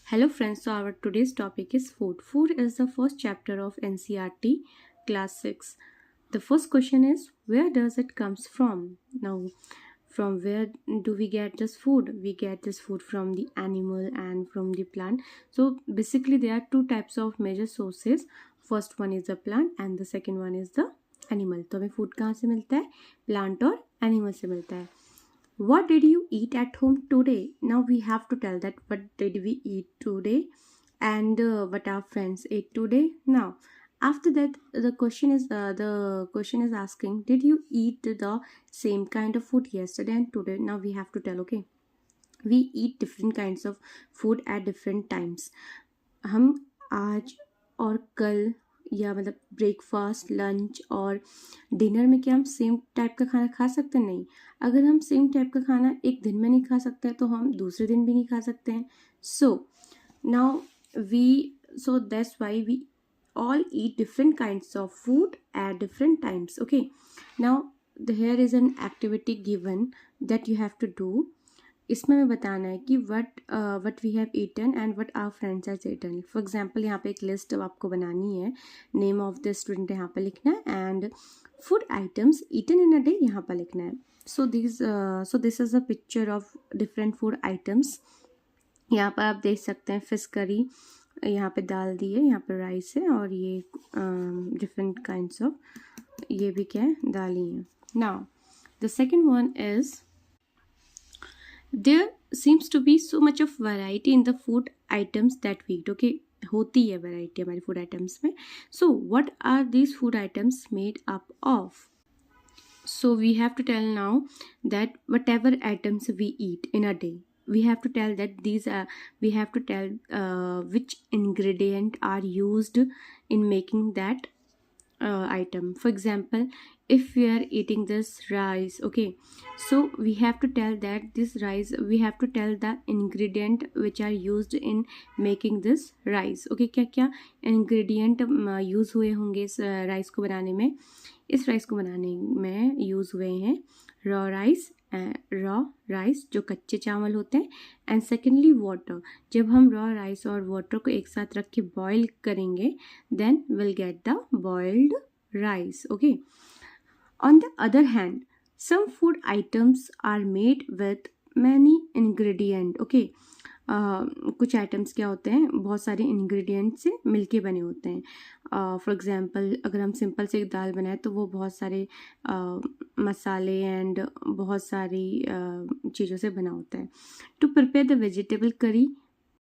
Hello friends, so our today's topic is food. Food is the first chapter of NCERT class 6. The first question is, where does it comes from? Now, from where do we get this food? We get this food from the animal and from the plant. So basically there are two types of major sources. First one is the plant and the second one is the animal. तो हमें food कहाँ से मिलता है? Plant और animal से मिलता है. What did you eat at home today? Now we have to tell that what did we eat today and what our friends ate today. Now after that the question is asking, did you eat the same kind of food yesterday and today? Now we have to tell, okay, we eat different kinds of food at different times. हम आज और कल या मतलब breakfast lunch और dinner में क्या हम सेम टाइप का खाना खा सकते हैं? नहीं. अगर हम सेम टाइप का खाना एक दिन में नहीं खा सकते हैं तो हम दूसरे दिन भी नहीं खा सकते हैं. Now so that's why we all eat different kinds of food at different times. Okay, now here is an activity given that you have to do. इसमें हमें बताना है कि what we have eaten and what our friends has eaten. For example यहाँ पे एक list आपको बनानी है, नेम ऑफ द स्टूडेंट यहाँ पर लिखना है and food items eaten in a day यहाँ पर लिखना है. So this is a picture of different food items. यहाँ पर आप देख सकते हैं फिश करी, यहाँ पे दाल दी है, यहाँ पर राइस है और ये डिफरेंट काइंड्स ऑफ ये भी क्या है, दाल ही है. Now the second one is, there seems to be so much of variety in the food items that we eat. Okay, होती है variety हमारी food items में. So what are these food items made up of? So we have to tell now that whatever items we eat in a day, we have to tell that we have to tell which ingredient are used in making that item. For example, if we are eating this rice, okay, so we have to tell that this rice, we have to tell the ingredient which are used in making this rice. Okay, क्या क्या ingredient use हुए होंगे इस rice को बनाने में? इस rice को बनाने में यूज़ हुए हैं रॉ राइस जो कच्चे चावल होते हैं, एंड सेकेंडली वाटर. जब हम रॉ राइस और वाटर को एक साथ रख के बॉयल करेंगे then will get the boiled rice. Okay, on the other hand, some food items are made with many ingredient. Okay, कुछ आइटम्स क्या होते हैं, बहुत सारे इंग्रेडिएंट से मिलके बने होते हैं. फॉर एग्जांपल अगर हम सिंपल से एक दाल बनाए तो वो बहुत सारे मसाले एंड बहुत सारी चीज़ों से बना होता है. To prepare the vegetable curry,